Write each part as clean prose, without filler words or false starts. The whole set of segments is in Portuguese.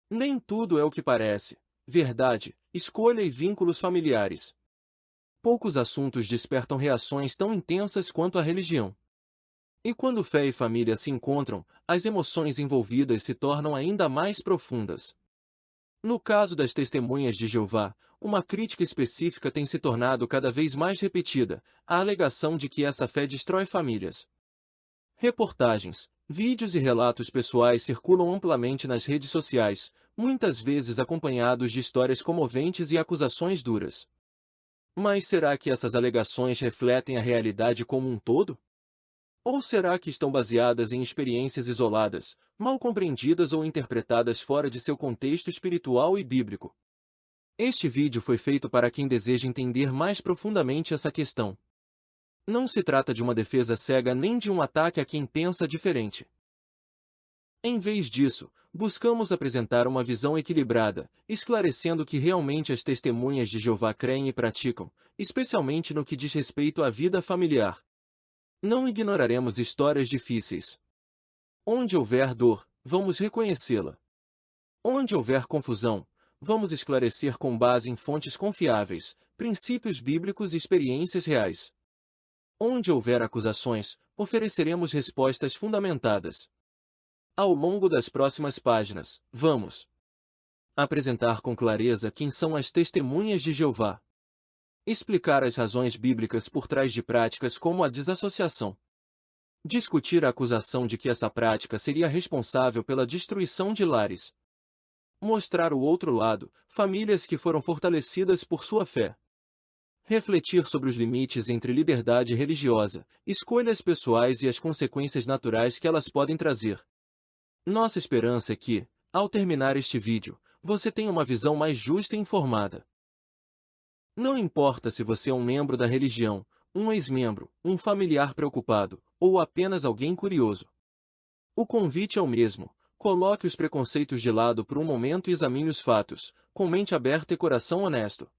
Nem tudo é o que parece. Verdade, escolha e vínculos familiares. Poucos assuntos despertam reações tão intensas quanto a religião. E quando fé e família se encontram, as emoções envolvidas se tornam ainda mais profundas. No caso das Testemunhas de Jeová, uma crítica específica tem se tornado cada vez mais repetida, a alegação de que essa fé destrói famílias. Reportagens, vídeos e relatos pessoais circulam amplamente nas redes sociais, muitas vezes acompanhados de histórias comoventes e acusações duras. Mas será que essas alegações refletem a realidade como um todo? Ou será que estão baseadas em experiências isoladas, mal compreendidas ou interpretadas fora de seu contexto espiritual e bíblico? Este vídeo foi feito para quem deseja entender mais profundamente essa questão. Não se trata de uma defesa cega nem de um ataque a quem pensa diferente. Em vez disso, buscamos apresentar uma visão equilibrada, esclarecendo o que realmente as Testemunhas de Jeová creem e praticam, especialmente no que diz respeito à vida familiar. Não ignoraremos histórias difíceis. Onde houver dor, vamos reconhecê-la. Onde houver confusão, vamos esclarecer com base em fontes confiáveis, princípios bíblicos e experiências reais. Onde houver acusações, ofereceremos respostas fundamentadas. Ao longo das próximas páginas, vamos apresentar com clareza quem são as Testemunhas de Jeová. Explicar as razões bíblicas por trás de práticas como a desassociação. Discutir a acusação de que essa prática seria responsável pela destruição de lares. Mostrar o outro lado, famílias que foram fortalecidas por sua fé. Refletir sobre os limites entre liberdade religiosa, escolhas pessoais e as consequências naturais que elas podem trazer. Nossa esperança é que, ao terminar este vídeo, você tenha uma visão mais justa e informada. Não importa se você é um membro da religião, um ex-membro, um familiar preocupado, ou apenas alguém curioso. O convite é o mesmo: coloque os preconceitos de lado por um momento e examine os fatos, com mente aberta e coração honesto.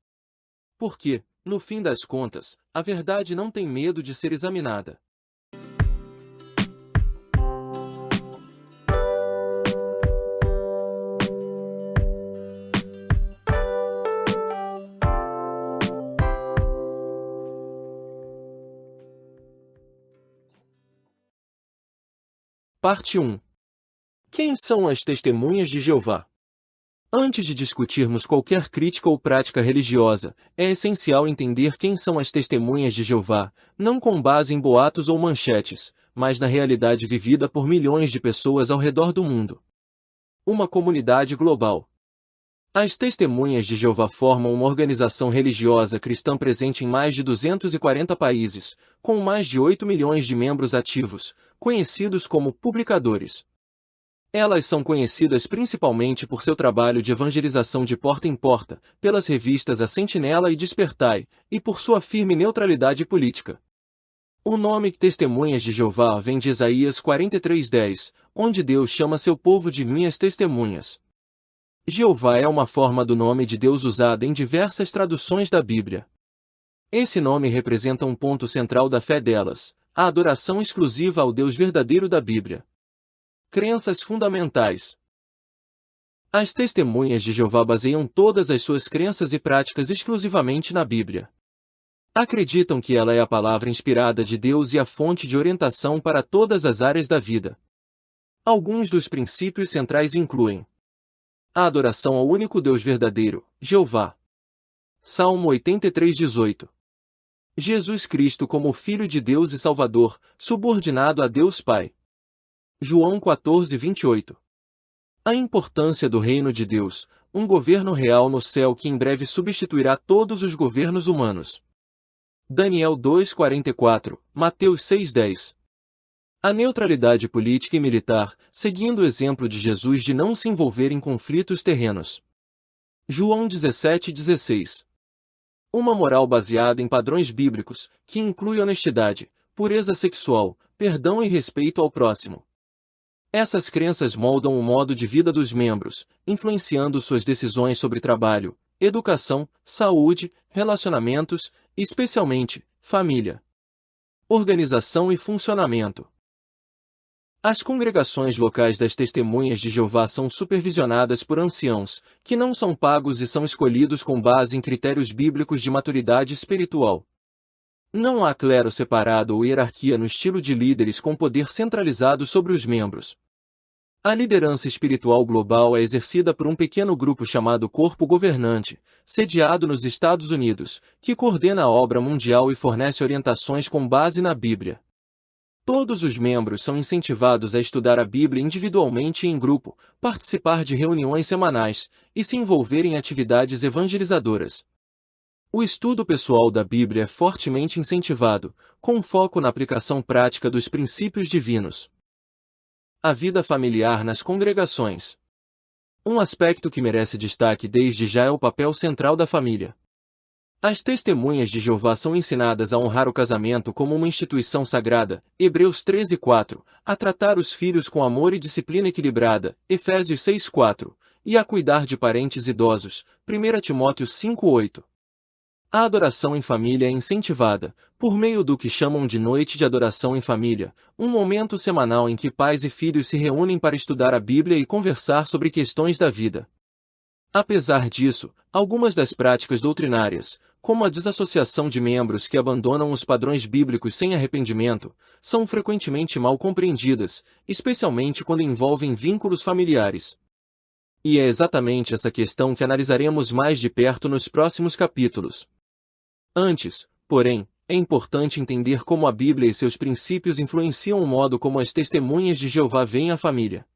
Porque, no fim das contas, a verdade não tem medo de ser examinada. Parte 1. Quem são as Testemunhas de Jeová? Antes de discutirmos qualquer crítica ou prática religiosa, é essencial entender quem são as Testemunhas de Jeová, não com base em boatos ou manchetes, mas na realidade vivida por milhões de pessoas ao redor do mundo. Uma comunidade global. As Testemunhas de Jeová formam uma organização religiosa cristã presente em mais de 240 países, com mais de 8 milhões de membros ativos, conhecidos como publicadores. Elas são conhecidas principalmente por seu trabalho de evangelização de porta em porta, pelas revistas A Sentinela e Despertai, e por sua firme neutralidade política. O nome Testemunhas de Jeová vem de Isaías 43:10, onde Deus chama seu povo de minhas testemunhas. Jeová é uma forma do nome de Deus usada em diversas traduções da Bíblia. Esse nome representa um ponto central da fé delas, a adoração exclusiva ao Deus verdadeiro da Bíblia. Crenças fundamentais. As Testemunhas de Jeová baseiam todas as suas crenças e práticas exclusivamente na Bíblia. Acreditam que ela é a palavra inspirada de Deus e a fonte de orientação para todas as áreas da vida. Alguns dos princípios centrais incluem: a adoração ao único Deus verdadeiro, Jeová. Salmo 83:18. Jesus Cristo como Filho de Deus e Salvador, subordinado a Deus Pai. João 14:28. A importância do reino de Deus, um governo real no céu que em breve substituirá todos os governos humanos. Daniel 2:44, Mateus 6:10. A neutralidade política e militar, seguindo o exemplo de Jesus de não se envolver em conflitos terrenos. João 17:16. Uma moral baseada em padrões bíblicos, que inclui honestidade, pureza sexual, perdão e respeito ao próximo. Essas crenças moldam o modo de vida dos membros, influenciando suas decisões sobre trabalho, educação, saúde, relacionamentos, e especialmente, família. Organização e funcionamento. As congregações locais das Testemunhas de Jeová são supervisionadas por anciãos, que não são pagos e são escolhidos com base em critérios bíblicos de maturidade espiritual. Não há clero separado ou hierarquia no estilo de líderes com poder centralizado sobre os membros. A liderança espiritual global é exercida por um pequeno grupo chamado Corpo Governante, sediado nos Estados Unidos, que coordena a obra mundial e fornece orientações com base na Bíblia. Todos os membros são incentivados a estudar a Bíblia individualmente e em grupo, participar de reuniões semanais e se envolver em atividades evangelizadoras. O estudo pessoal da Bíblia é fortemente incentivado, com foco na aplicação prática dos princípios divinos. A vida familiar nas congregações. Um aspecto que merece destaque desde já é o papel central da família. As Testemunhas de Jeová são ensinadas a honrar o casamento como uma instituição sagrada, Hebreus 13:4, a tratar os filhos com amor e disciplina equilibrada, Efésios 6:4, e a cuidar de parentes idosos, 1 Timóteo 5:8. A adoração em família é incentivada, por meio do que chamam de Noite de Adoração em Família, um momento semanal em que pais e filhos se reúnem para estudar a Bíblia e conversar sobre questões da vida. Apesar disso, algumas das práticas doutrinárias, como a desassociação de membros que abandonam os padrões bíblicos sem arrependimento, são frequentemente mal compreendidas, especialmente quando envolvem vínculos familiares. E é exatamente essa questão que analisaremos mais de perto nos próximos capítulos. Antes, porém, é importante entender como a Bíblia e seus princípios influenciam o modo como as Testemunhas de Jeová veem a família.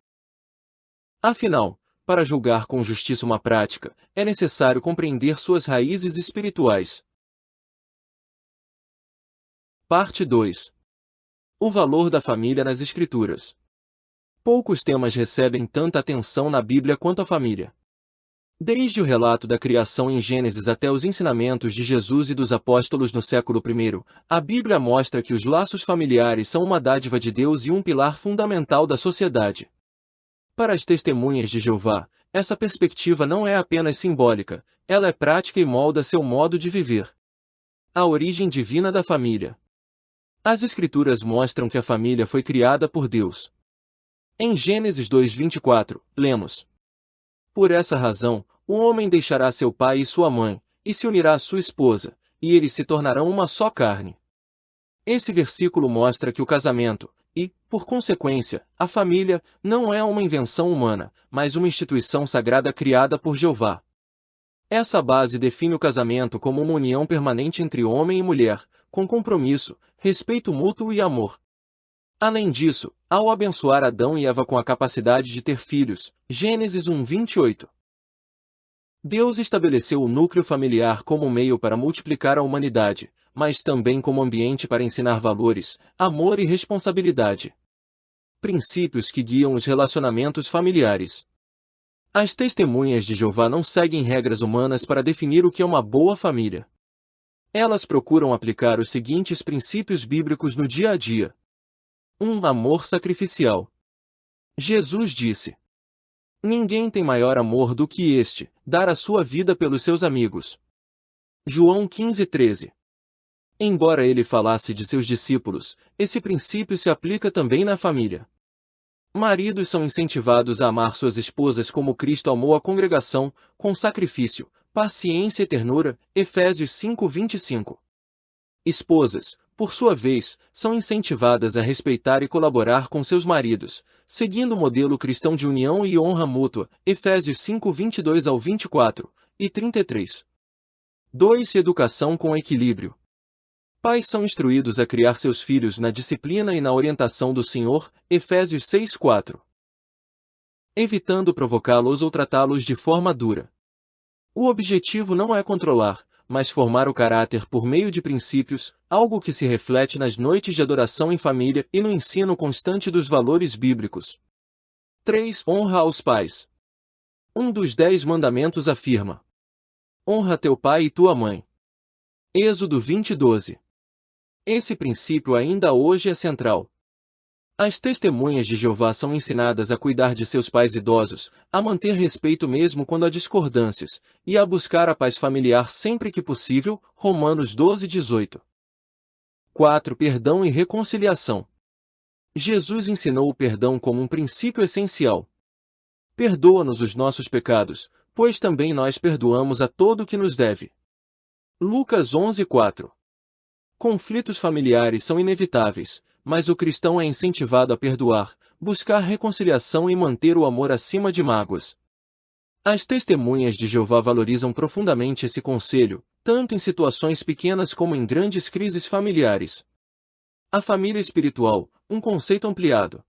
Afinal, para julgar com justiça uma prática, é necessário compreender suas raízes espirituais. Parte 2. O valor da família nas Escrituras. Poucos temas recebem tanta atenção na Bíblia quanto a família. Desde o relato da criação em Gênesis até os ensinamentos de Jesus e dos apóstolos no século I, a Bíblia mostra que os laços familiares são uma dádiva de Deus e um pilar fundamental da sociedade. Para as Testemunhas de Jeová, essa perspectiva não é apenas simbólica, ela é prática e molda seu modo de viver. A origem divina da família. As Escrituras mostram que a família foi criada por Deus. Em Gênesis 2:24, lemos: Por essa razão, o homem deixará seu pai e sua mãe, e se unirá à sua esposa, e eles se tornarão uma só carne. Esse versículo mostra que o casamento, e, por consequência, a família, não é uma invenção humana, mas uma instituição sagrada criada por Jeová. Essa base define o casamento como uma união permanente entre homem e mulher, com compromisso, respeito mútuo e amor. Além disso, ao abençoar Adão e Eva com a capacidade de ter filhos, Gênesis 1:28. Deus estabeleceu o núcleo familiar como meio para multiplicar a humanidade, mas também como ambiente para ensinar valores, amor e responsabilidade. Princípios que guiam os relacionamentos familiares. As Testemunhas de Jeová não seguem regras humanas para definir o que é uma boa família. Elas procuram aplicar os seguintes princípios bíblicos no dia a dia. 1. Amor sacrificial. Jesus disse: Ninguém tem maior amor do que este, dar a sua vida pelos seus amigos. João 15:13. Embora ele falasse de seus discípulos, esse princípio se aplica também na família. Maridos são incentivados a amar suas esposas como Cristo amou a congregação, com sacrifício, paciência e ternura, Efésios 5:25. Esposas, por sua vez, são incentivadas a respeitar e colaborar com seus maridos, seguindo o modelo cristão de união e honra mútua, Efésios 5:22-24, e 33. 2. Educação com equilíbrio. Pais são instruídos a criar seus filhos na disciplina e na orientação do Senhor, Efésios 6:4. Evitando provocá-los ou tratá-los de forma dura. O objetivo não é controlar, mas formar o caráter por meio de princípios, algo que se reflete nas noites de adoração em família e no ensino constante dos valores bíblicos. 3. Honra aos pais. Um dos 10 mandamentos afirma: Honra teu pai e tua mãe. Êxodo 20:12. Esse princípio ainda hoje é central. As Testemunhas de Jeová são ensinadas a cuidar de seus pais idosos, a manter respeito mesmo quando há discordâncias, e a buscar a paz familiar sempre que possível, Romanos 12:18. 4. Perdão e reconciliação. Jesus ensinou o perdão como um princípio essencial. Perdoa-nos os nossos pecados, pois também nós perdoamos a todo o que nos deve. Lucas 11:4. Conflitos familiares são inevitáveis, mas o cristão é incentivado a perdoar, buscar reconciliação e manter o amor acima de mágoas. As testemunhas de Jeová valorizam profundamente esse conselho, tanto em situações pequenas como em grandes crises familiares. A família espiritual, um conceito ampliado.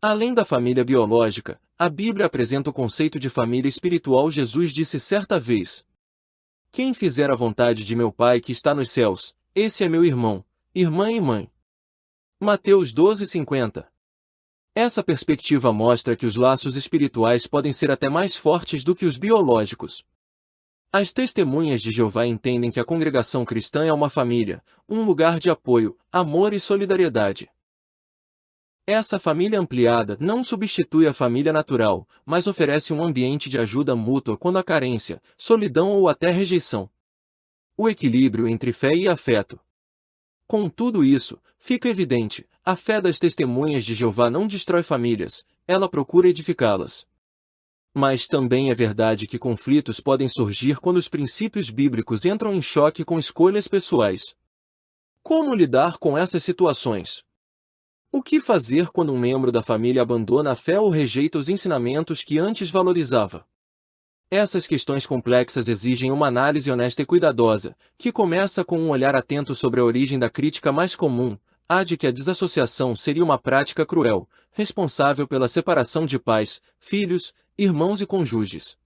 Além da família biológica, a Bíblia apresenta o conceito de família espiritual. Jesus disse certa vez: "Quem fizer a vontade de meu Pai que está nos céus, esse é meu irmão, irmã e mãe." Mateus 12:50. Essa perspectiva mostra que os laços espirituais podem ser até mais fortes do que os biológicos. As testemunhas de Jeová entendem que a congregação cristã é uma família, um lugar de apoio, amor e solidariedade. Essa família ampliada não substitui a família natural, mas oferece um ambiente de ajuda mútua quando há carência, solidão ou até rejeição. O equilíbrio entre fé e afeto. Com tudo isso, fica evidente, a fé das testemunhas de Jeová não destrói famílias, ela procura edificá-las. Mas também é verdade que conflitos podem surgir quando os princípios bíblicos entram em choque com escolhas pessoais. Como lidar com essas situações? O que fazer quando um membro da família abandona a fé ou rejeita os ensinamentos que antes valorizava? Essas questões complexas exigem uma análise honesta e cuidadosa, que começa com um olhar atento sobre a origem da crítica mais comum, a de que a desassociação seria uma prática cruel, responsável pela separação de pais, filhos, irmãos e cônjuges.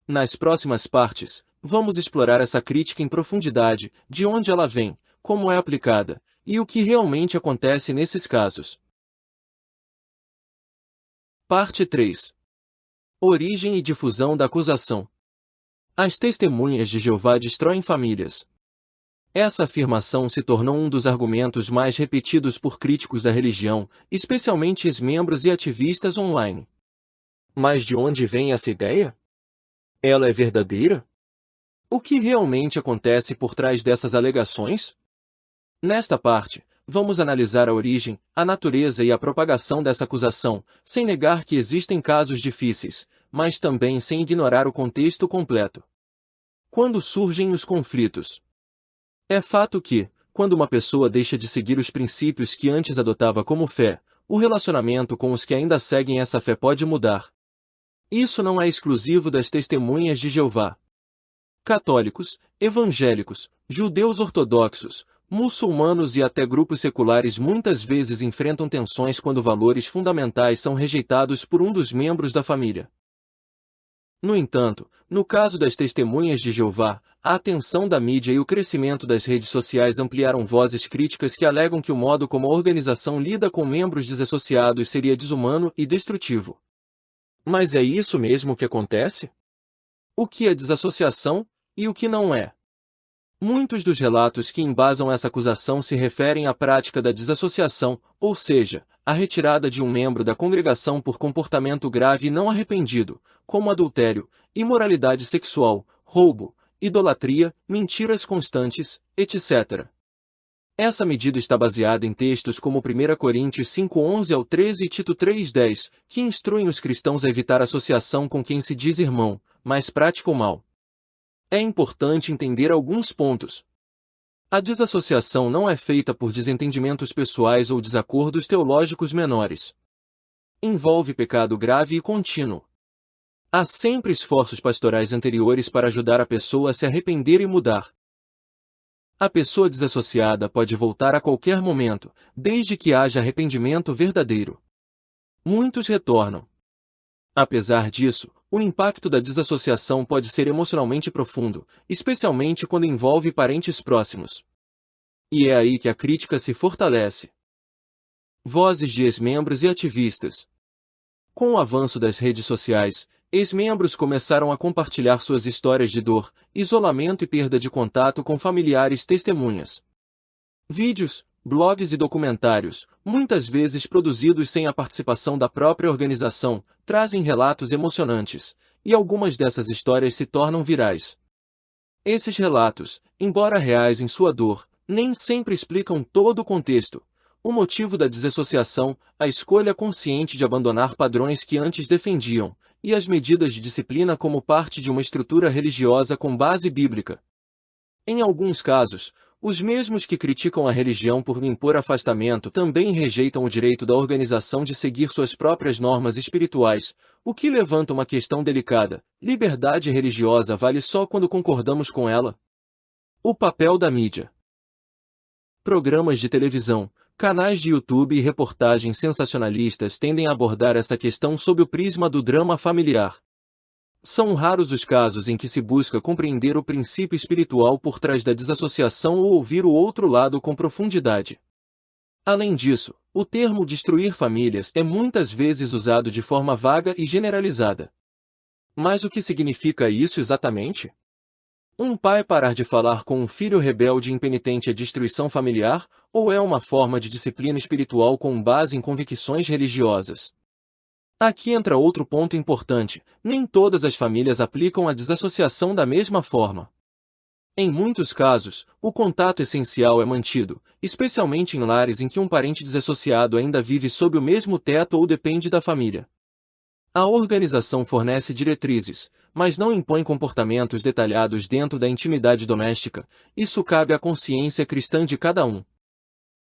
Nas próximas partes, vamos explorar essa crítica em profundidade, de onde ela vem, como é aplicada, e o que realmente acontece nesses casos. Parte 3. Origem e difusão da acusação. As testemunhas de Jeová destroem famílias. Essa afirmação se tornou um dos argumentos mais repetidos por críticos da religião, especialmente ex-membros e ativistas online. Mas de onde vem essa ideia? Ela é verdadeira? O que realmente acontece por trás dessas alegações? Nesta parte, vamos analisar a origem, a natureza e a propagação dessa acusação, sem negar que existem casos difíceis, mas também sem ignorar o contexto completo. Quando surgem os conflitos? É fato que, quando uma pessoa deixa de seguir os princípios que antes adotava como fé, o relacionamento com os que ainda seguem essa fé pode mudar. Isso não é exclusivo das testemunhas de Jeová. Católicos, evangélicos, judeus ortodoxos, muçulmanos e até grupos seculares muitas vezes enfrentam tensões quando valores fundamentais são rejeitados por um dos membros da família. No entanto, no caso das testemunhas de Jeová, a atenção da mídia e o crescimento das redes sociais ampliaram vozes críticas que alegam que o modo como a organização lida com membros desassociados seria desumano e destrutivo. Mas é isso mesmo que acontece? O que é desassociação, e o que não é? Muitos dos relatos que embasam essa acusação se referem à prática da desassociação, ou seja, a retirada de um membro da congregação por comportamento grave e não arrependido, como adultério, imoralidade sexual, roubo, idolatria, mentiras constantes, etc. Essa medida está baseada em textos como 1 Coríntios 5:11 ao 13 e Tito 3:10, que instruem os cristãos a evitar associação com quem se diz irmão, mas pratica o mal. É importante entender alguns pontos. A desassociação não é feita por desentendimentos pessoais ou desacordos teológicos menores. Envolve pecado grave e contínuo. Há sempre esforços pastorais anteriores para ajudar a pessoa a se arrepender e mudar. A pessoa desassociada pode voltar a qualquer momento, desde que haja arrependimento verdadeiro. Muitos retornam. Apesar disso, o impacto da desassociação pode ser emocionalmente profundo, especialmente quando envolve parentes próximos. E é aí que a crítica se fortalece. Vozes de ex-membros e ativistas. Com o avanço das redes sociais, ex-membros começaram a compartilhar suas histórias de dor, isolamento e perda de contato com familiares testemunhas. Vídeos, blogs e documentários, muitas vezes produzidos sem a participação da própria organização, trazem relatos emocionantes, e algumas dessas histórias se tornam virais. Esses relatos, embora reais em sua dor, nem sempre explicam todo o contexto, O motivo da desassociação, a escolha consciente de abandonar padrões que antes defendiam, e as medidas de disciplina como parte de uma estrutura religiosa com base bíblica. Em alguns casos, os mesmos que criticam a religião por impor afastamento também rejeitam o direito da organização de seguir suas próprias normas espirituais, o que levanta uma questão delicada: liberdade religiosa vale só quando concordamos com ela? O papel da mídia. Programas de televisão, canais de YouTube e reportagens sensacionalistas tendem a abordar essa questão sob o prisma do drama familiar. São raros os casos em que se busca compreender o princípio espiritual por trás da desassociação ou ouvir o outro lado com profundidade. Além disso, o termo destruir famílias é muitas vezes usado de forma vaga e generalizada. Mas o que significa isso exatamente? Um pai parar de falar com um filho rebelde e impenitente é destruição familiar, ou é uma forma de disciplina espiritual com base em convicções religiosas? Aqui entra outro ponto importante: nem todas as famílias aplicam a desassociação da mesma forma. Em muitos casos, o contato essencial é mantido, especialmente em lares em que um parente desassociado ainda vive sob o mesmo teto ou depende da família. A organização fornece diretrizes, mas não impõe comportamentos detalhados dentro da intimidade doméstica. Isso cabe à consciência cristã de cada um.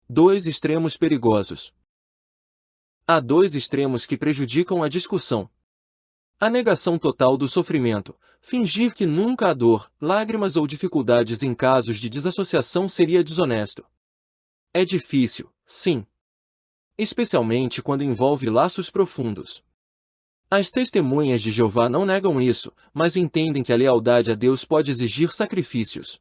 Dois extremos perigosos. Há dois extremos que prejudicam a discussão. A negação total do sofrimento. Fingir que nunca há dor, lágrimas ou dificuldades em casos de desassociação seria desonesto. É difícil, sim. Especialmente quando envolve laços profundos. As testemunhas de Jeová não negam isso, mas entendem que a lealdade a Deus pode exigir sacrifícios.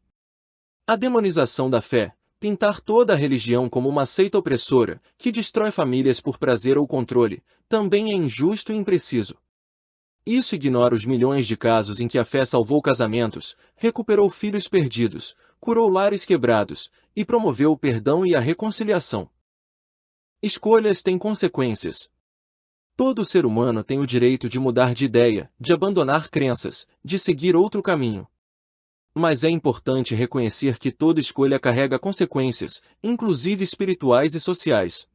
A demonização da fé. Pintar toda a religião como uma seita opressora, que destrói famílias por prazer ou controle, também é injusto e impreciso. Isso ignora os milhões de casos em que a fé salvou casamentos, recuperou filhos perdidos, curou lares quebrados, e promoveu o perdão e a reconciliação. Escolhas têm consequências. Todo ser humano tem o direito de mudar de ideia, de abandonar crenças, de seguir outro caminho. Mas é importante reconhecer que toda escolha carrega consequências, inclusive espirituais e sociais.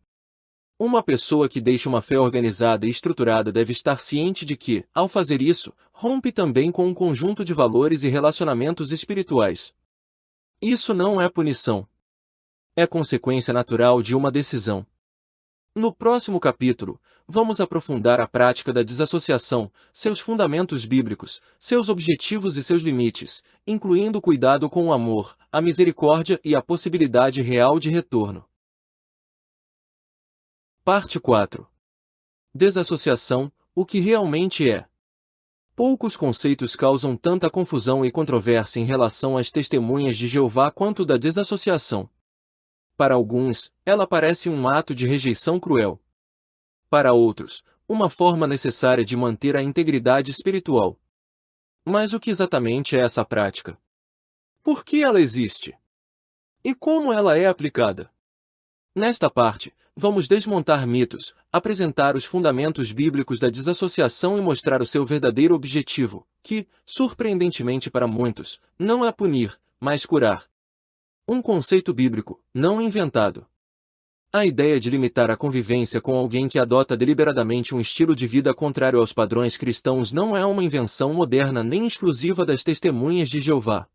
Uma pessoa que deixa uma fé organizada e estruturada deve estar ciente de que, ao fazer isso, rompe também com um conjunto de valores e relacionamentos espirituais. Isso não é punição. É consequência natural de uma decisão. No próximo capítulo, vamos aprofundar a prática da desassociação, seus fundamentos bíblicos, seus objetivos e seus limites, incluindo o cuidado com o amor, a misericórdia e a possibilidade real de retorno. Parte 4. Desassociação, o que realmente é. Poucos conceitos causam tanta confusão e controvérsia em relação às testemunhas de Jeová quanto da desassociação. Para alguns, ela parece um ato de rejeição cruel. Para outros, uma forma necessária de manter a integridade espiritual. Mas o que exatamente é essa prática? Por que ela existe? E como ela é aplicada? Nesta parte, vamos desmontar mitos, apresentar os fundamentos bíblicos da desassociação e mostrar o seu verdadeiro objetivo, que, surpreendentemente para muitos, não é punir, mas curar. Um conceito bíblico, não inventado. A ideia de limitar a convivência com alguém que adota deliberadamente um estilo de vida contrário aos padrões cristãos não é uma invenção moderna nem exclusiva das testemunhas de Jeová.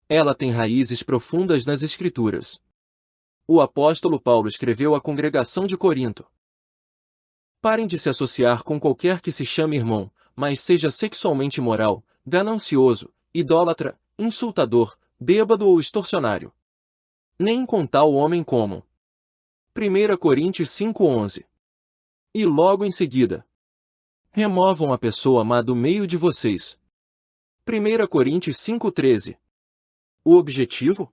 Ela tem raízes profundas nas Escrituras. O apóstolo Paulo escreveu à congregação de Corinto: parem de se associar com qualquer que se chame irmão, mas seja sexualmente imoral, ganancioso, idólatra, insultador, bêbado ou extorsionário. Nem com tal homem comam. 1 Coríntios 5:11. E logo em seguida: removam a pessoa má do meio de vocês. 1 Coríntios 5:13. O objetivo?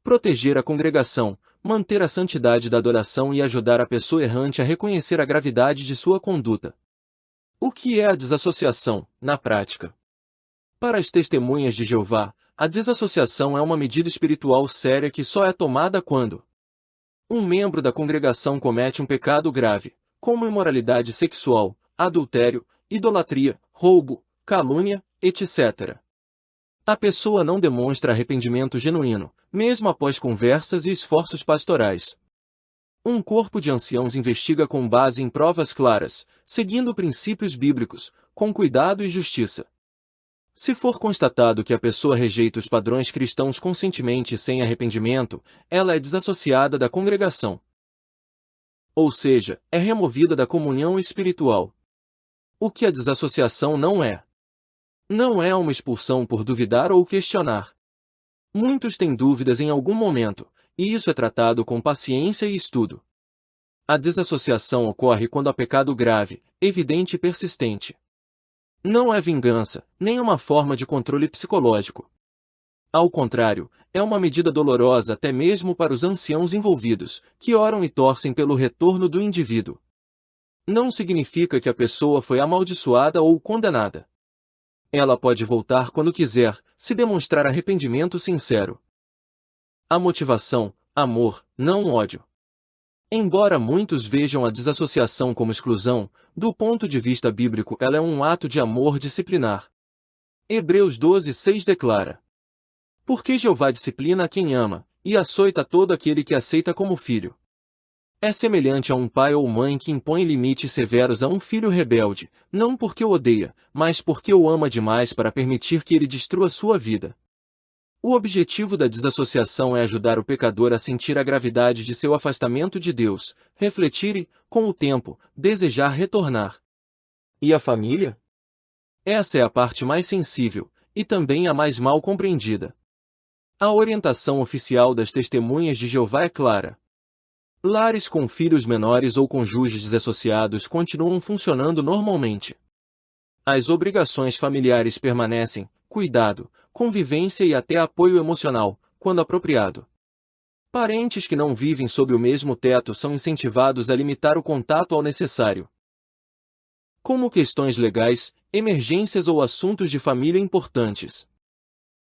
Proteger a congregação, manter a santidade da adoração e ajudar a pessoa errante a reconhecer a gravidade de sua conduta. O que é a desassociação, na prática? Para as testemunhas de Jeová, a desassociação é uma medida espiritual séria que só é tomada quando um membro da congregação comete um pecado grave, como imoralidade sexual, adultério, idolatria, roubo, calúnia, etc. A pessoa não demonstra arrependimento genuíno, mesmo após conversas e esforços pastorais. Um corpo de anciãos investiga com base em provas claras, seguindo princípios bíblicos, com cuidado e justiça. Se for constatado que a pessoa rejeita os padrões cristãos conscientemente e sem arrependimento, ela é desassociada da congregação. Ou seja, é removida da comunhão espiritual. O que a desassociação não é. Não é uma expulsão por duvidar ou questionar. Muitos têm dúvidas em algum momento, e isso é tratado com paciência e estudo. A desassociação ocorre quando há pecado grave, evidente e persistente. Não é vingança, nem uma forma de controle psicológico. Ao contrário, é uma medida dolorosa até mesmo para os anciãos envolvidos, que oram e torcem pelo retorno do indivíduo. Não significa que a pessoa foi amaldiçoada ou condenada. Ela pode voltar quando quiser, se demonstrar arrependimento sincero. A motivação, amor, não ódio. Embora muitos vejam a desassociação como exclusão, do ponto de vista bíblico ela é um ato de amor disciplinar. Hebreus 12:6 declara: Porque Jeová disciplina a quem ama, e açoita todo aquele que aceita como filho. É semelhante a um pai ou mãe que impõe limites severos a um filho rebelde, não porque o odeia, mas porque o ama demais para permitir que ele destrua sua vida. O objetivo da desassociação é ajudar o pecador a sentir a gravidade de seu afastamento de Deus, refletir e, com o tempo, desejar retornar. E a família? Essa é a parte mais sensível, e também a mais mal compreendida. A orientação oficial das Testemunhas de Jeová é clara. Lares com filhos menores ou cônjuges desassociados continuam funcionando normalmente. As obrigações familiares permanecem, cuidado, convivência e até apoio emocional, quando apropriado. Parentes que não vivem sob o mesmo teto são incentivados a limitar o contato ao necessário. Como questões legais, emergências ou assuntos de família importantes.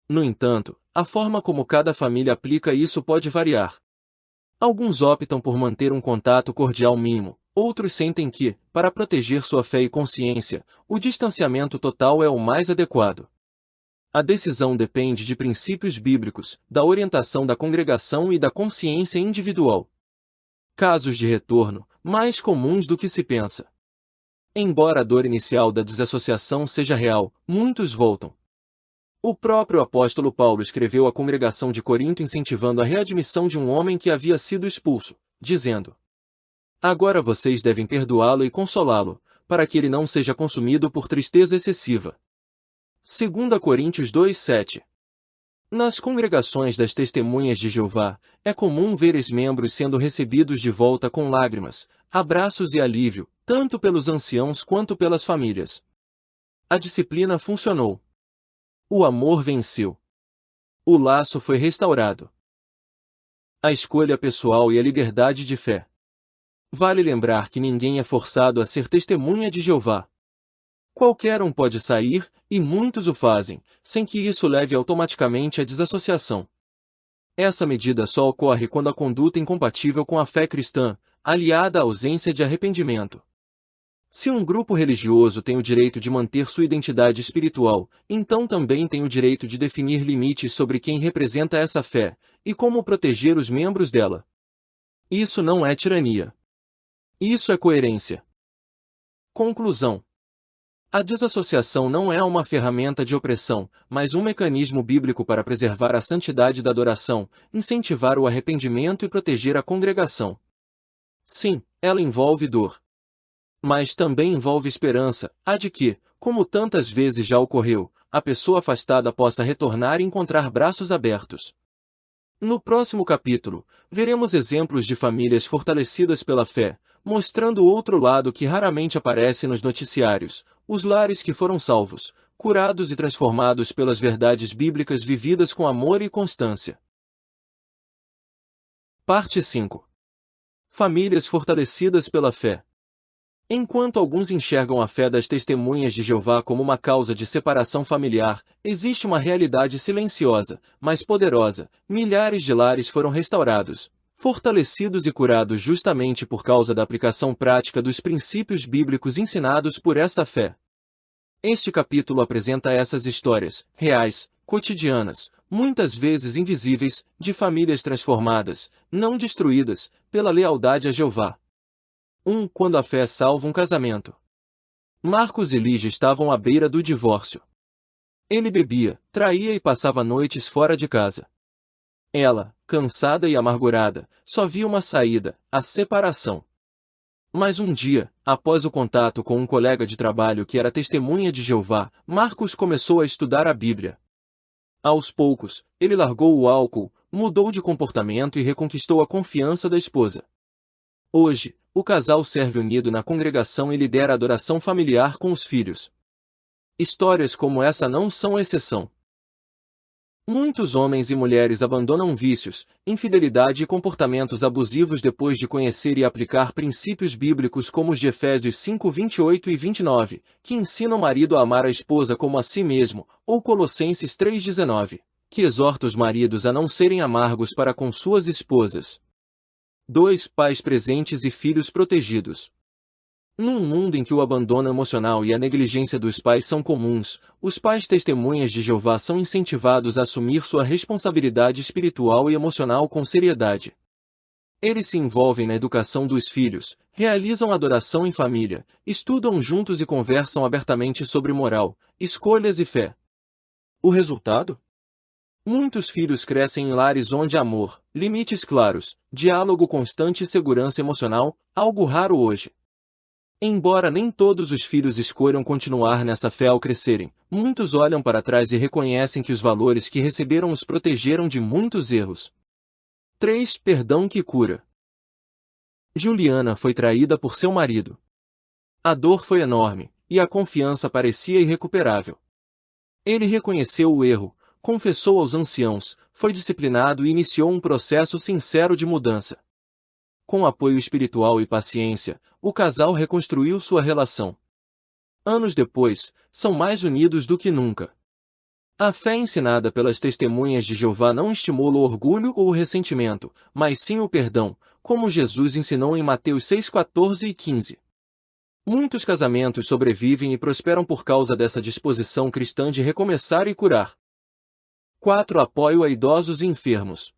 No entanto, a forma como cada família aplica isso pode variar. Alguns optam por manter um contato cordial mínimo, outros sentem que, para proteger sua fé e consciência, o distanciamento total é o mais adequado. A decisão depende de princípios bíblicos, da orientação da congregação e da consciência individual. Casos de retorno, mais comuns do que se pensa. Embora a dor inicial da desassociação seja real, muitos voltam. O próprio apóstolo Paulo escreveu à congregação de Corinto incentivando a readmissão de um homem que havia sido expulso, dizendo: Agora vocês devem perdoá-lo e consolá-lo, para que ele não seja consumido por tristeza excessiva. 2 Coríntios 2:7. Nas congregações das Testemunhas de Jeová, é comum ver ex-membros sendo recebidos de volta com lágrimas, abraços e alívio, tanto pelos anciãos quanto pelas famílias. A disciplina funcionou. O amor venceu. O laço foi restaurado. A escolha pessoal e a liberdade de fé. Vale lembrar que ninguém é forçado a ser testemunha de Jeová. Qualquer um pode sair, e muitos o fazem, sem que isso leve automaticamente à desassociação. Essa medida só ocorre quando a conduta é incompatível com a fé cristã, aliada à ausência de arrependimento. Se um grupo religioso tem o direito de manter sua identidade espiritual, então também tem o direito de definir limites sobre quem representa essa fé, e como proteger os membros dela. Isso não é tirania. Isso é coerência. Conclusão. A desassociação não é uma ferramenta de opressão, mas um mecanismo bíblico para preservar a santidade da adoração, incentivar o arrependimento e proteger a congregação. Sim, ela envolve dor. Mas também envolve esperança, a de que, como tantas vezes já ocorreu, a pessoa afastada possa retornar e encontrar braços abertos. No próximo capítulo, veremos exemplos de famílias fortalecidas pela fé, mostrando o outro lado que raramente aparece nos noticiários, os lares que foram salvos, curados e transformados pelas verdades bíblicas vividas com amor e constância. Parte 5. Famílias fortalecidas pela fé. Enquanto alguns enxergam a fé das Testemunhas de Jeová como uma causa de separação familiar, existe uma realidade silenciosa, mas poderosa: milhares de lares foram restaurados, fortalecidos e curados justamente por causa da aplicação prática dos princípios bíblicos ensinados por essa fé. Este capítulo apresenta essas histórias, reais, cotidianas, muitas vezes invisíveis, de famílias transformadas, não destruídas, pela lealdade a Jeová. Quando a fé salva um casamento. Marcos e Lígia estavam à beira do divórcio. Ele bebia, traía e passava noites fora de casa. Ela, cansada e amargurada, só via uma saída, a separação. Mas um dia, após o contato com um colega de trabalho que era testemunha de Jeová, Marcos começou a estudar a Bíblia. Aos poucos, ele largou o álcool, mudou de comportamento e reconquistou a confiança da esposa. Hoje, o casal serve unido na congregação e lidera a adoração familiar com os filhos. Histórias como essa não são exceção. Muitos homens e mulheres abandonam vícios, infidelidade e comportamentos abusivos depois de conhecer e aplicar princípios bíblicos como os de Efésios 5:28 e 29, que ensinam o marido a amar a esposa como a si mesmo, ou Colossenses 3:19, que exorta os maridos a não serem amargos para com suas esposas. 2. Pais presentes e filhos protegidos. Num mundo em que o abandono emocional e a negligência dos pais são comuns, os pais testemunhas de Jeová são incentivados a assumir sua responsabilidade espiritual e emocional com seriedade. Eles se envolvem na educação dos filhos, realizam adoração em família, estudam juntos e conversam abertamente sobre moral, escolhas e fé. O resultado? Muitos filhos crescem em lares onde há amor, limites claros, diálogo constante e segurança emocional, algo raro hoje. Embora nem todos os filhos escolham continuar nessa fé ao crescerem, muitos olham para trás e reconhecem que os valores que receberam os protegeram de muitos erros. 3. Perdão que cura. Juliana foi traída por seu marido. A dor foi enorme, e a confiança parecia irrecuperável. Ele reconheceu o erro, confessou aos anciãos, foi disciplinado e iniciou um processo sincero de mudança. Com apoio espiritual e paciência, o casal reconstruiu sua relação. Anos depois, são mais unidos do que nunca. A fé ensinada pelas testemunhas de Jeová não estimula o orgulho ou o ressentimento, mas sim o perdão, como Jesus ensinou em Mateus 6:14 e 15. Muitos casamentos sobrevivem e prosperam por causa dessa disposição cristã de recomeçar e curar. 4. Apoio a idosos e enfermos.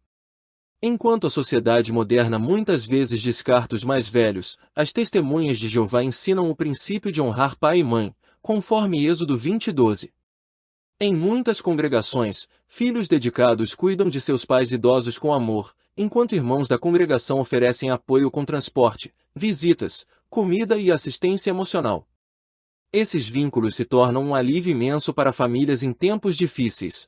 Enquanto a sociedade moderna muitas vezes descarta os mais velhos, as testemunhas de Jeová ensinam o princípio de honrar pai e mãe, conforme Êxodo 20:12. Em muitas congregações, filhos dedicados cuidam de seus pais idosos com amor, enquanto irmãos da congregação oferecem apoio com transporte, visitas, comida e assistência emocional. Esses vínculos se tornam um alívio imenso para famílias em tempos difíceis.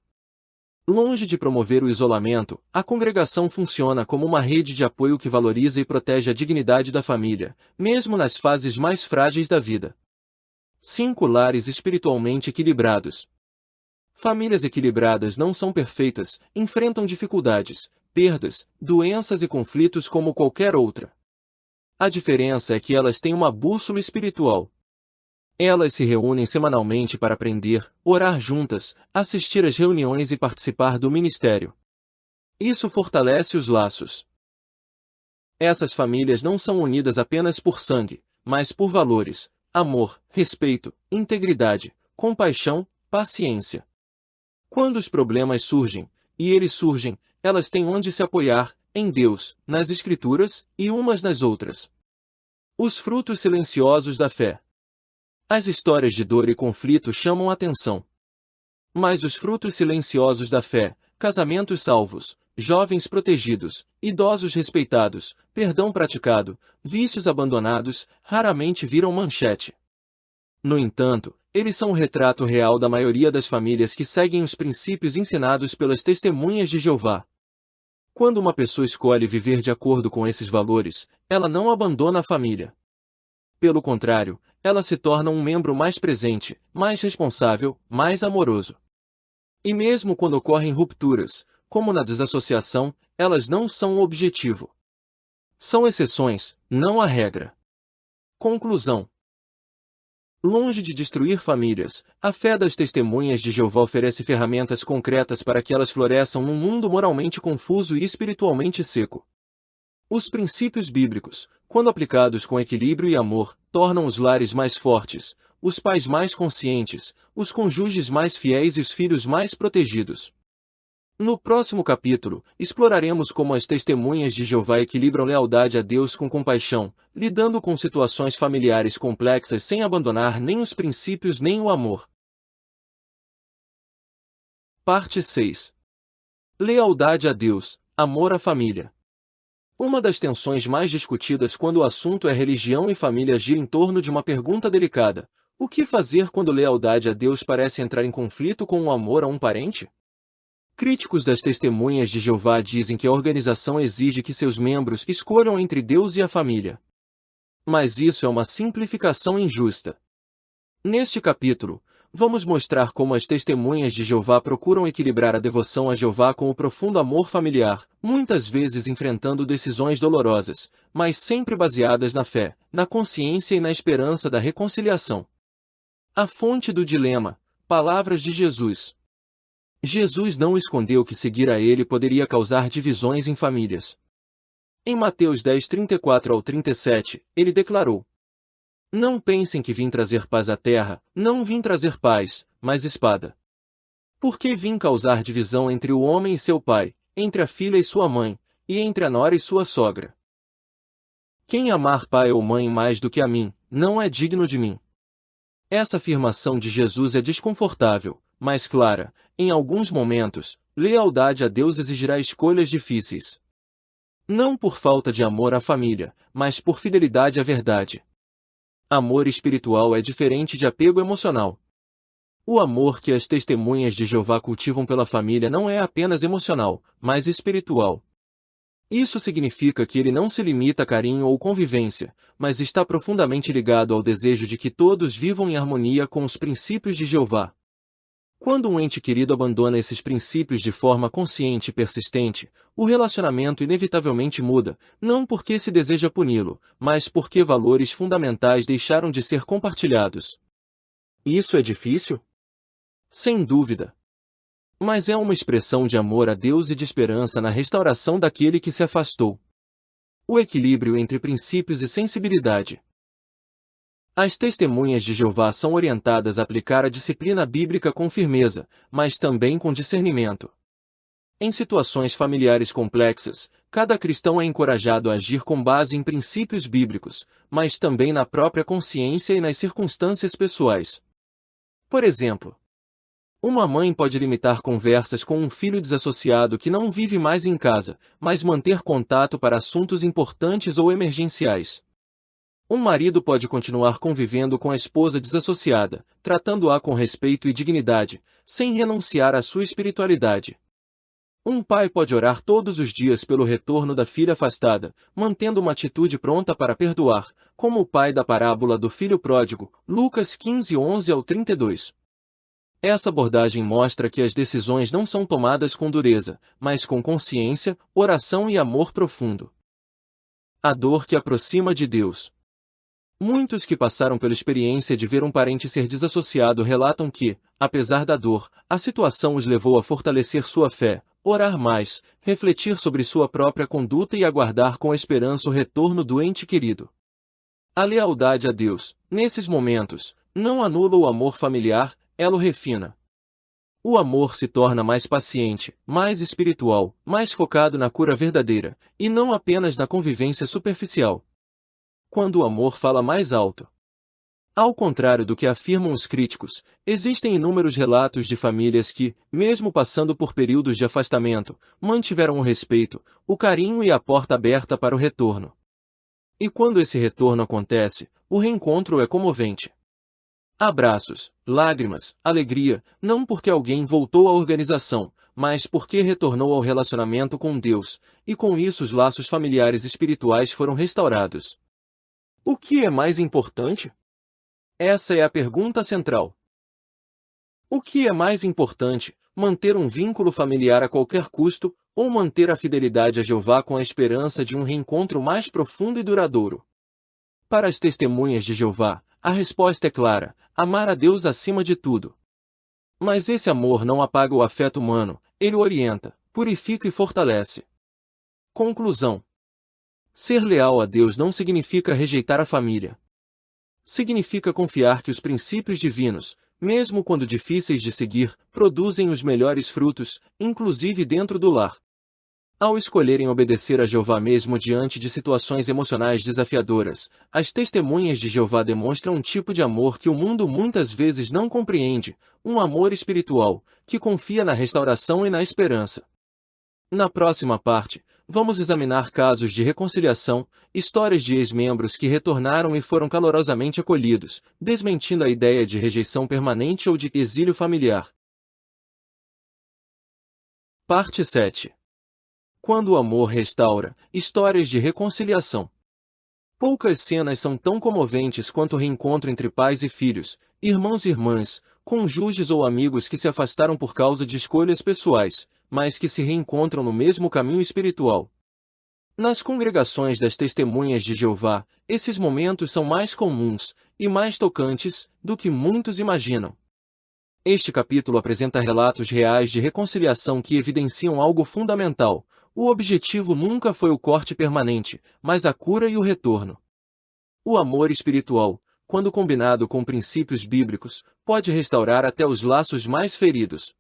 Longe de promover o isolamento, a congregação funciona como uma rede de apoio que valoriza e protege a dignidade da família, mesmo nas fases mais frágeis da vida. 5. Lares espiritualmente equilibrados. Famílias equilibradas não são perfeitas, enfrentam dificuldades, perdas, doenças e conflitos como qualquer outra. A diferença é que elas têm uma bússola espiritual. Elas se reúnem semanalmente para aprender, orar juntas, assistir às reuniões e participar do ministério. Isso fortalece os laços. Essas famílias não são unidas apenas por sangue, mas por valores, amor, respeito, integridade, compaixão, paciência. Quando os problemas surgem, e eles surgem, elas têm onde se apoiar, em Deus, nas Escrituras, e umas nas outras. Os frutos silenciosos da fé. As histórias de dor e conflito chamam a atenção. Mas os frutos silenciosos da fé, casamentos salvos, jovens protegidos, idosos respeitados, perdão praticado, vícios abandonados, raramente viram manchete. No entanto, eles são o retrato real da maioria das famílias que seguem os princípios ensinados pelas testemunhas de Jeová. Quando uma pessoa escolhe viver de acordo com esses valores, ela não abandona a família. Pelo contrário, ela se torna um membro mais presente, mais responsável, mais amoroso. E mesmo quando ocorrem rupturas, como na desassociação, elas não são o objetivo. São exceções, não a regra. Conclusão. Longe de destruir famílias, a fé das testemunhas de Jeová oferece ferramentas concretas para que elas floresçam num mundo moralmente confuso e espiritualmente seco. Os princípios bíblicos, quando aplicados com equilíbrio e amor, tornam os lares mais fortes, os pais mais conscientes, os cônjuges mais fiéis e os filhos mais protegidos. No próximo capítulo, exploraremos como as testemunhas de Jeová equilibram lealdade a Deus com compaixão, lidando com situações familiares complexas sem abandonar nem os princípios nem o amor. Parte 6. Lealdade a Deus, amor à família. Uma das tensões mais discutidas quando o assunto é religião e família gira em torno de uma pergunta delicada: o que fazer quando lealdade a Deus parece entrar em conflito com o amor a um parente? Críticos das testemunhas de Jeová dizem que a organização exige que seus membros escolham entre Deus e a família. Mas isso é uma simplificação injusta. Neste capítulo, vamos mostrar como as testemunhas de Jeová procuram equilibrar a devoção a Jeová com o profundo amor familiar, muitas vezes enfrentando decisões dolorosas, mas sempre baseadas na fé, na consciência e na esperança da reconciliação. A fonte do dilema: palavras de Jesus. Jesus não escondeu que seguir a ele poderia causar divisões em famílias. Em Mateus 10, 34-37, ele declarou: não pensem que vim trazer paz à terra, não vim trazer paz, mas espada. Porque vim causar divisão entre o homem e seu pai, entre a filha e sua mãe, e entre a nora e sua sogra. Quem amar pai ou mãe mais do que a mim, não é digno de mim. Essa afirmação de Jesus é desconfortável, mas clara. Em alguns momentos, lealdade a Deus exigirá escolhas difíceis. Não por falta de amor à família, mas por fidelidade à verdade. Amor espiritual é diferente de apego emocional. O amor que as testemunhas de Jeová cultivam pela família não é apenas emocional, mas espiritual. Isso significa que ele não se limita a carinho ou convivência, mas está profundamente ligado ao desejo de que todos vivam em harmonia com os princípios de Jeová. Quando um ente querido abandona esses princípios de forma consciente e persistente, o relacionamento inevitavelmente muda, não porque se deseja puni-lo, mas porque valores fundamentais deixaram de ser compartilhados. Isso é difícil? Sem dúvida. Mas é uma expressão de amor a Deus e de esperança na restauração daquele que se afastou. O equilíbrio entre princípios e sensibilidade. As testemunhas de Jeová são orientadas a aplicar a disciplina bíblica com firmeza, mas também com discernimento. Em situações familiares complexas, cada cristão é encorajado a agir com base em princípios bíblicos, mas também na própria consciência e nas circunstâncias pessoais. Por exemplo, uma mãe pode limitar conversas com um filho desassociado que não vive mais em casa, mas manter contato para assuntos importantes ou emergenciais. Um marido pode continuar convivendo com a esposa desassociada, tratando-a com respeito e dignidade, sem renunciar à sua espiritualidade. Um pai pode orar todos os dias pelo retorno da filha afastada, mantendo uma atitude pronta para perdoar, como o pai da parábola do filho pródigo, Lucas 15, 11-32. Essa abordagem mostra que as decisões não são tomadas com dureza, mas com consciência, oração e amor profundo. A dor que aproxima de Deus. Muitos que passaram pela experiência de ver um parente ser desassociado relatam que, apesar da dor, a situação os levou a fortalecer sua fé, orar mais, refletir sobre sua própria conduta e aguardar com esperança o retorno do ente querido. A lealdade a Deus, nesses momentos, não anula o amor familiar, ela o refina. O amor se torna mais paciente, mais espiritual, mais focado na cura verdadeira, e não apenas na convivência superficial. Quando o amor fala mais alto. Ao contrário do que afirmam os críticos, existem inúmeros relatos de famílias que, mesmo passando por períodos de afastamento, mantiveram o respeito, o carinho e a porta aberta para o retorno. E quando esse retorno acontece, o reencontro é comovente. Abraços, lágrimas, alegria, não porque alguém voltou à organização, mas porque retornou ao relacionamento com Deus, e com isso os laços familiares espirituais foram restaurados. O que é mais importante? Essa é a pergunta central. O que é mais importante, manter um vínculo familiar a qualquer custo, ou manter a fidelidade a Jeová com a esperança de um reencontro mais profundo e duradouro? Para as testemunhas de Jeová, a resposta é clara: amar a Deus acima de tudo. Mas esse amor não apaga o afeto humano, ele o orienta, purifica e fortalece. Conclusão. Ser leal a Deus não significa rejeitar a família. Significa confiar que os princípios divinos, mesmo quando difíceis de seguir, produzem os melhores frutos, inclusive dentro do lar. Ao escolherem obedecer a Jeová mesmo diante de situações emocionais desafiadoras, as testemunhas de Jeová demonstram um tipo de amor que o mundo muitas vezes não compreende, um amor espiritual, que confia na restauração e na esperança. Na próxima parte, vamos examinar casos de reconciliação, histórias de ex-membros que retornaram e foram calorosamente acolhidos, desmentindo a ideia de rejeição permanente ou de exílio familiar. Parte 7. Quando o amor restaura, histórias de reconciliação. Poucas cenas são tão comoventes quanto o reencontro entre pais e filhos, irmãos e irmãs, cônjuges ou amigos que se afastaram por causa de escolhas pessoais, mas que se reencontram no mesmo caminho espiritual. Nas congregações das Testemunhas de Jeová, esses momentos são mais comuns e mais tocantes do que muitos imaginam. Este capítulo apresenta relatos reais de reconciliação que evidenciam algo fundamental. O objetivo nunca foi o corte permanente, mas a cura e o retorno. O amor espiritual, quando combinado com princípios bíblicos, pode restaurar até os laços mais feridos.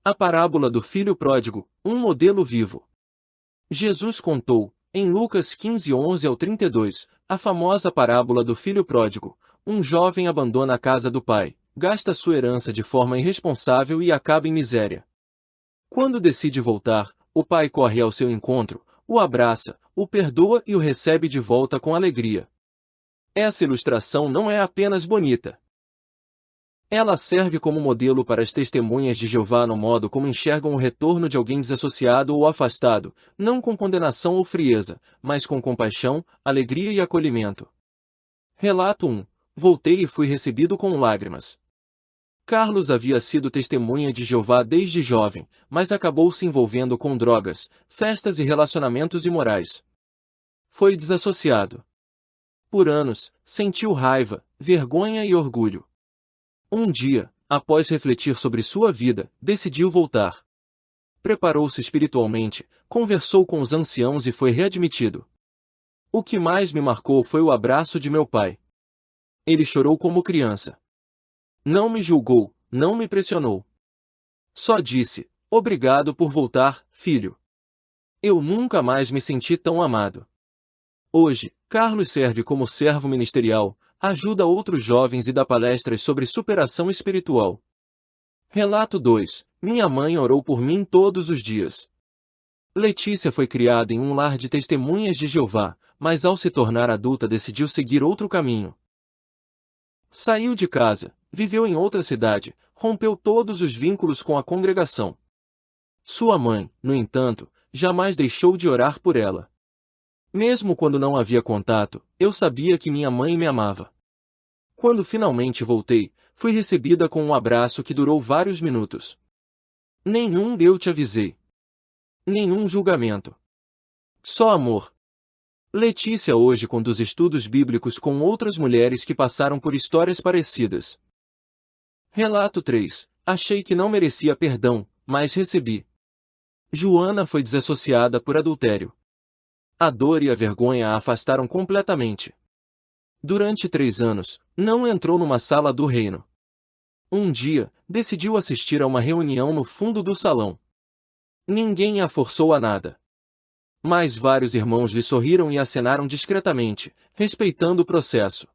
A parábola do filho pródigo, um modelo vivo. Jesus contou, em Lucas 15:11-32, a famosa parábola do filho pródigo. Um jovem abandona a casa do pai, gasta sua herança de forma irresponsável e acaba em miséria. Quando decide voltar, o pai corre ao seu encontro, o abraça, o perdoa e o recebe de volta com alegria. Essa ilustração não é apenas bonita. Ela serve como modelo para as testemunhas de Jeová no modo como enxergam o retorno de alguém desassociado ou afastado, não com condenação ou frieza, mas com compaixão, alegria e acolhimento. Relato 1. Voltei e fui recebido com lágrimas. Carlos havia sido testemunha de Jeová desde jovem, mas acabou se envolvendo com drogas, festas e relacionamentos imorais. Foi desassociado. Por anos, sentiu raiva, vergonha e orgulho. Um dia, após refletir sobre sua vida, decidiu voltar. Preparou-se espiritualmente, conversou com os anciãos e foi readmitido. O que mais me marcou foi o abraço de meu pai. Ele chorou como criança. Não me julgou, não me pressionou. Só disse, obrigado por voltar, filho. Eu nunca mais me senti tão amado. Hoje, Carlos serve como servo ministerial, ajuda outros jovens e dá palestras sobre superação espiritual. Relato 2. Minha mãe orou por mim todos os dias. Letícia foi criada em um lar de testemunhas de Jeová, mas ao se tornar adulta decidiu seguir outro caminho. Saiu de casa, viveu em outra cidade, rompeu todos os vínculos com a congregação. Sua mãe, no entanto, jamais deixou de orar por ela. Mesmo quando não havia contato, eu sabia que minha mãe me amava. Quando finalmente voltei, fui recebida com um abraço que durou vários minutos. Nenhum eu te avisei. Nenhum julgamento. Só amor. Letícia hoje conduz estudos bíblicos com outras mulheres que passaram por histórias parecidas. Relato 3. Achei que não merecia perdão, mas recebi. Joana foi desassociada por adultério. A dor e a vergonha a afastaram completamente. Durante 3 anos, não entrou numa sala do reino. Um dia, decidiu assistir a uma reunião no fundo do salão. Ninguém a forçou a nada. Mas vários irmãos lhe sorriram e acenaram discretamente, respeitando o processo.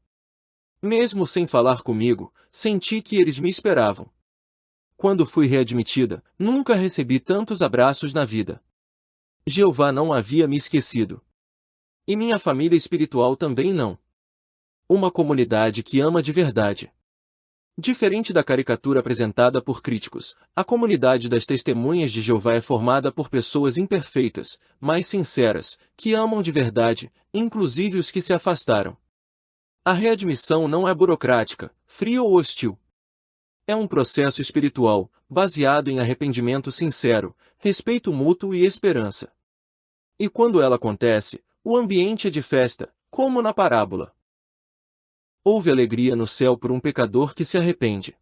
Mesmo sem falar comigo, senti que eles me esperavam. Quando fui readmitida, nunca recebi tantos abraços na vida. Jeová não havia me esquecido. E minha família espiritual também não. Uma comunidade que ama de verdade. Diferente da caricatura apresentada por críticos, a comunidade das Testemunhas de Jeová é formada por pessoas imperfeitas, mas sinceras, que amam de verdade, inclusive os que se afastaram. A readmissão não é burocrática, fria ou hostil. É um processo espiritual, baseado em arrependimento sincero, respeito mútuo e esperança. E quando ela acontece, o ambiente é de festa, como na parábola. Houve alegria no céu por um pecador que se arrepende.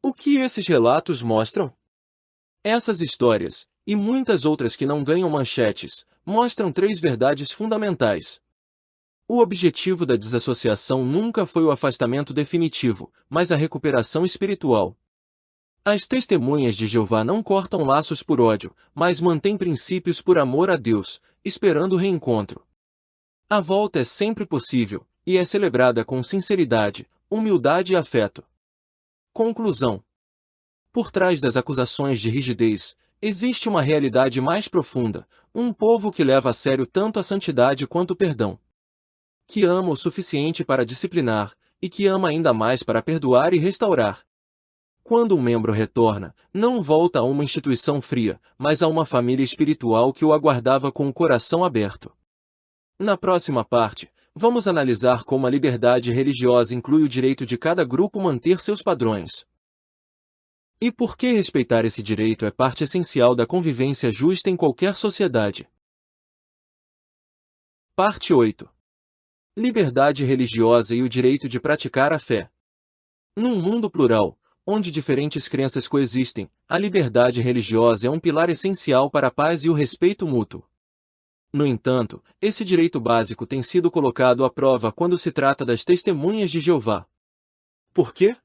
O que esses relatos mostram? Essas histórias, e muitas outras que não ganham manchetes, mostram 3 verdades fundamentais. O objetivo da desassociação nunca foi o afastamento definitivo, mas a recuperação espiritual. As testemunhas de Jeová não cortam laços por ódio, mas mantêm princípios por amor a Deus, esperando o reencontro. A volta é sempre possível, e é celebrada com sinceridade, humildade e afeto. Conclusão. Por trás das acusações de rigidez, existe uma realidade mais profunda, um povo que leva a sério tanto a santidade quanto o perdão. Que ama o suficiente para disciplinar, e que ama ainda mais para perdoar e restaurar. Quando um membro retorna, não volta a uma instituição fria, mas a uma família espiritual que o aguardava com o coração aberto. Na próxima parte, vamos analisar como a liberdade religiosa inclui o direito de cada grupo manter seus padrões. E por que respeitar esse direito é parte essencial da convivência justa em qualquer sociedade. Parte 8. Liberdade religiosa e o direito de praticar a fé. Num mundo plural, onde diferentes crenças coexistem, a liberdade religiosa é um pilar essencial para a paz e o respeito mútuo. No entanto, esse direito básico tem sido colocado à prova quando se trata das testemunhas de Jeová. Por quê?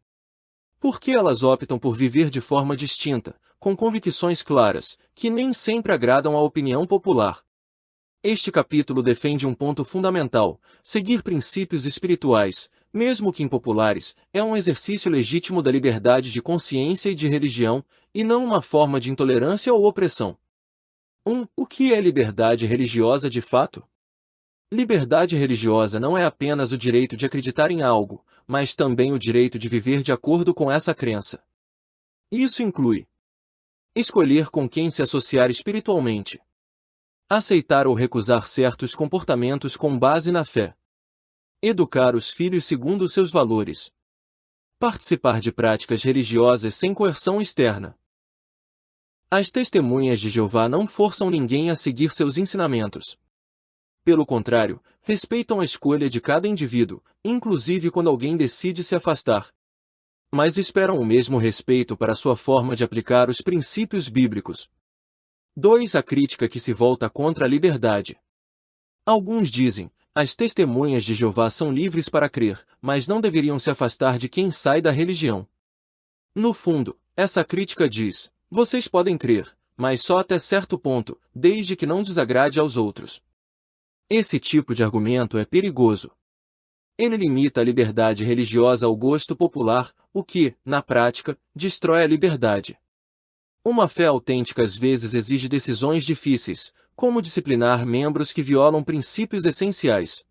Porque elas optam por viver de forma distinta, com convicções claras, que nem sempre agradam à opinião popular. Este capítulo defende um ponto fundamental: seguir princípios espirituais, mesmo que impopulares, é um exercício legítimo da liberdade de consciência e de religião, e não uma forma de intolerância ou opressão. O que é liberdade religiosa de fato? Liberdade religiosa não é apenas o direito de acreditar em algo, mas também o direito de viver de acordo com essa crença. Isso inclui escolher com quem se associar espiritualmente, aceitar ou recusar certos comportamentos com base na fé, educar os filhos segundo seus valores, participar de práticas religiosas sem coerção externa. As testemunhas de Jeová não forçam ninguém a seguir seus ensinamentos. Pelo contrário, respeitam a escolha de cada indivíduo, inclusive quando alguém decide se afastar. Mas esperam o mesmo respeito para sua forma de aplicar os princípios bíblicos. 2. A crítica que se volta contra a liberdade. Alguns dizem: as testemunhas de Jeová são livres para crer, mas não deveriam se afastar de quem sai da religião. No fundo, essa crítica diz: vocês podem crer, mas só até certo ponto, desde que não desagrade aos outros. Esse tipo de argumento é perigoso. Ele limita a liberdade religiosa ao gosto popular, o que, na prática, destrói a liberdade. Uma fé autêntica às vezes exige decisões difíceis, como disciplinar membros que violam princípios essenciais.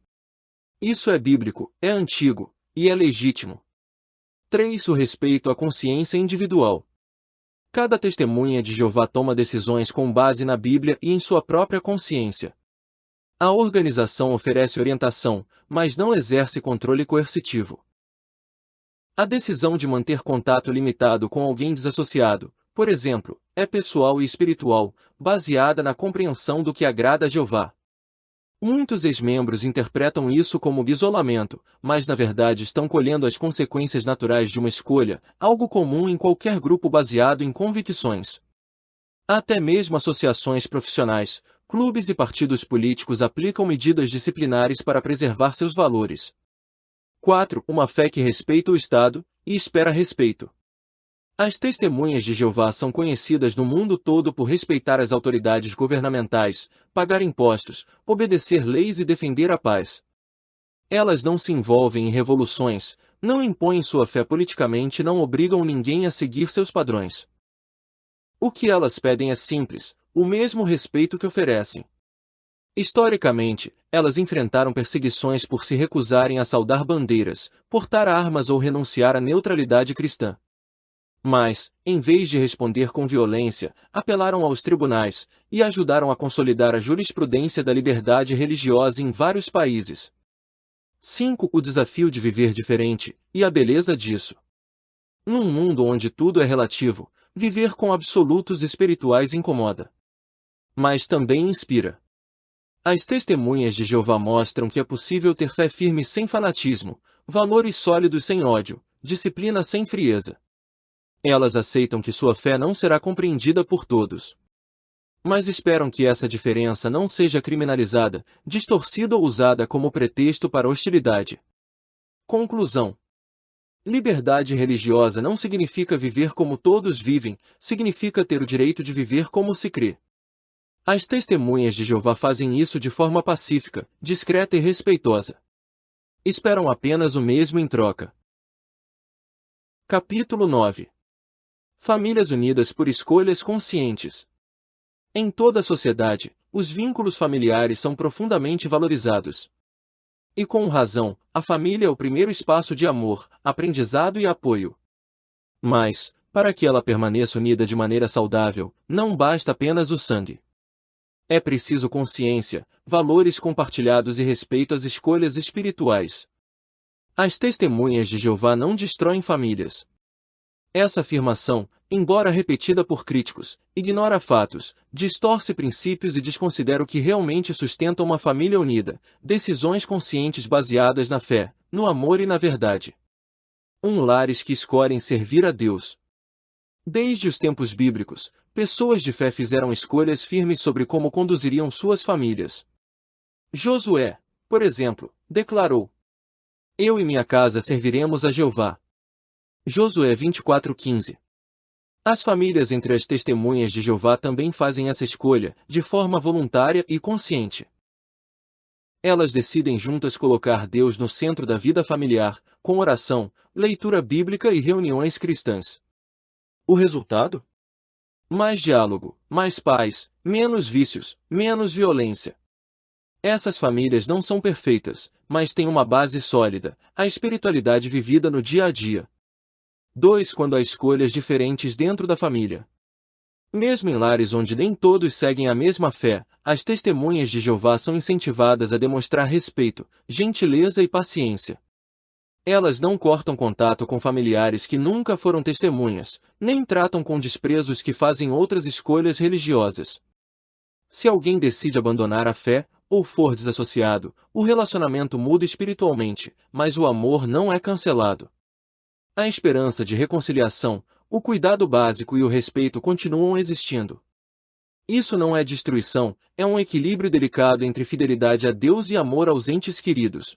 Isso é bíblico, é antigo, e é legítimo. 3. O respeito à consciência individual. Cada testemunha de Jeová toma decisões com base na Bíblia e em sua própria consciência. A organização oferece orientação, mas não exerce controle coercitivo. A decisão de manter contato limitado com alguém desassociado, por exemplo, é pessoal e espiritual, baseada na compreensão do que agrada a Jeová. Muitos ex-membros interpretam isso como isolamento, mas na verdade estão colhendo as consequências naturais de uma escolha, algo comum em qualquer grupo baseado em convicções. Até mesmo associações profissionais, clubes e partidos políticos aplicam medidas disciplinares para preservar seus valores. 4. Uma fé que respeita o Estado, e espera respeito. As testemunhas de Jeová são conhecidas no mundo todo por respeitar as autoridades governamentais, pagar impostos, obedecer leis e defender a paz. Elas não se envolvem em revoluções, não impõem sua fé politicamente e não obrigam ninguém a seguir seus padrões. O que elas pedem é simples: o mesmo respeito que oferecem. Historicamente, elas enfrentaram perseguições por se recusarem a saudar bandeiras, portar armas ou renunciar à neutralidade cristã. Mas, em vez de responder com violência, apelaram aos tribunais e ajudaram a consolidar a jurisprudência da liberdade religiosa em vários países. 5. O desafio de viver diferente, e a beleza disso. Num mundo onde tudo é relativo, viver com absolutos espirituais incomoda. Mas também inspira. As testemunhas de Jeová mostram que é possível ter fé firme sem fanatismo, valores sólidos sem ódio, disciplina sem frieza. Elas aceitam que sua fé não será compreendida por todos. Mas esperam que essa diferença não seja criminalizada, distorcida ou usada como pretexto para hostilidade. Conclusão. Liberdade religiosa não significa viver como todos vivem, significa ter o direito de viver como se crê. As testemunhas de Jeová fazem isso de forma pacífica, discreta e respeitosa. Esperam apenas o mesmo em troca. Capítulo 9. Famílias unidas por escolhas conscientes. Em toda a sociedade, os vínculos familiares são profundamente valorizados. E com razão, a família é o primeiro espaço de amor, aprendizado e apoio. Mas, para que ela permaneça unida de maneira saudável, não basta apenas o sangue. É preciso consciência, valores compartilhados e respeito às escolhas espirituais. As testemunhas de Jeová não destroem famílias. Essa afirmação, embora repetida por críticos, ignora fatos, distorce princípios e desconsidera o que realmente sustenta uma família unida, decisões conscientes baseadas na fé, no amor e na verdade. Lares que escolhem servir a Deus. Desde os tempos bíblicos, pessoas de fé fizeram escolhas firmes sobre como conduziriam suas famílias. Josué, por exemplo, declarou: Eu e minha casa serviremos a Jeová. Josué 24:15. As famílias entre as testemunhas de Jeová também fazem essa escolha, de forma voluntária e consciente. Elas decidem juntas colocar Deus no centro da vida familiar, com oração, leitura bíblica e reuniões cristãs. O resultado? Mais diálogo, mais paz, menos vícios, menos violência. Essas famílias não são perfeitas, mas têm uma base sólida, a espiritualidade vivida no dia a dia. 2. Quando há escolhas diferentes dentro da família. Mesmo em lares onde nem todos seguem a mesma fé, as testemunhas de Jeová são incentivadas a demonstrar respeito, gentileza e paciência. Elas não cortam contato com familiares que nunca foram testemunhas, nem tratam com desprezo os que fazem outras escolhas religiosas. Se alguém decide abandonar a fé, ou for desassociado, o relacionamento muda espiritualmente, mas o amor não é cancelado. A esperança de reconciliação, o cuidado básico e o respeito continuam existindo. Isso não é destruição, é um equilíbrio delicado entre fidelidade a Deus e amor aos entes queridos.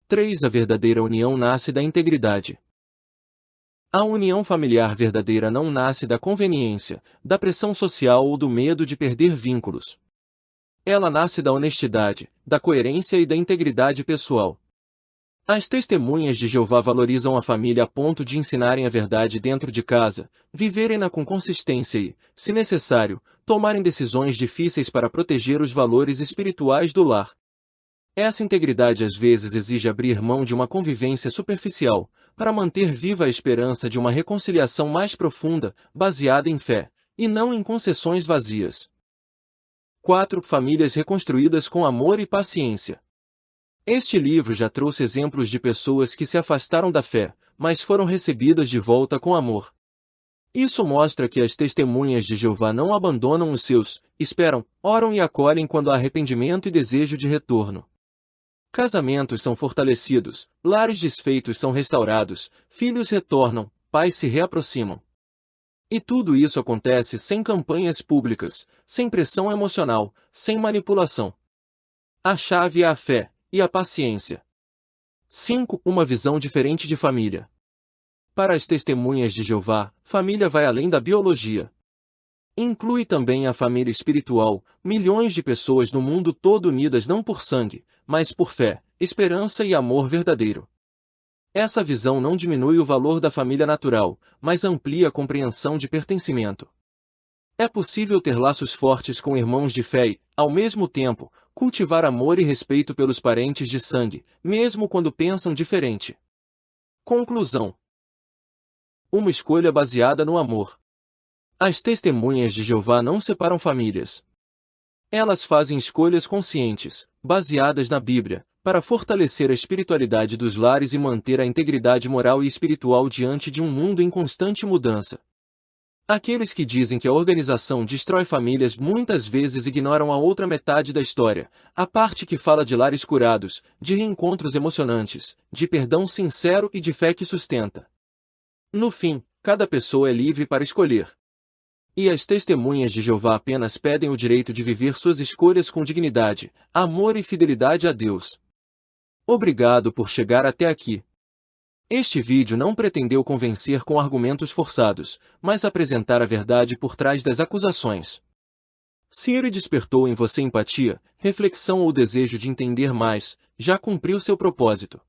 3. A verdadeira união nasce da integridade. A união familiar verdadeira não nasce da conveniência, da pressão social ou do medo de perder vínculos. Ela nasce da honestidade, da coerência e da integridade pessoal. As testemunhas de Jeová valorizam a família a ponto de ensinarem a verdade dentro de casa, viverem-na com consistência e, se necessário, tomarem decisões difíceis para proteger os valores espirituais do lar. Essa integridade às vezes exige abrir mão de uma convivência superficial, para manter viva a esperança de uma reconciliação mais profunda, baseada em fé, e não em concessões vazias. 4. Famílias reconstruídas com amor e paciência. Este livro já trouxe exemplos de pessoas que se afastaram da fé, mas foram recebidas de volta com amor. Isso mostra que as testemunhas de Jeová não abandonam os seus, esperam, oram e acolhem quando há arrependimento e desejo de retorno. Casamentos são fortalecidos, lares desfeitos são restaurados, filhos retornam, pais se reaproximam. E tudo isso acontece sem campanhas públicas, sem pressão emocional, sem manipulação. A chave é a fé e a paciência. 5. Uma visão diferente de família. Para as testemunhas de Jeová, família vai além da biologia. Inclui também a família espiritual, milhões de pessoas no mundo todo unidas não por sangue, mas por fé, esperança e amor verdadeiro. Essa visão não diminui o valor da família natural, mas amplia a compreensão de pertencimento. É possível ter laços fortes com irmãos de fé e, ao mesmo tempo, cultivar amor e respeito pelos parentes de sangue, mesmo quando pensam diferente. Conclusão. Uma escolha baseada no amor. As testemunhas de Jeová não separam famílias. Elas fazem escolhas conscientes, baseadas na Bíblia, para fortalecer a espiritualidade dos lares e manter a integridade moral e espiritual diante de um mundo em constante mudança. Aqueles que dizem que a organização destrói famílias muitas vezes ignoram a outra metade da história, a parte que fala de lares curados, de reencontros emocionantes, de perdão sincero e de fé que sustenta. No fim, cada pessoa é livre para escolher. E as testemunhas de Jeová apenas pedem o direito de viver suas escolhas com dignidade, amor e fidelidade a Deus. Obrigado por chegar até aqui. Este vídeo não pretendeu convencer com argumentos forçados, mas apresentar a verdade por trás das acusações. Se ele despertou em você empatia, reflexão ou desejo de entender mais, já cumpriu seu propósito.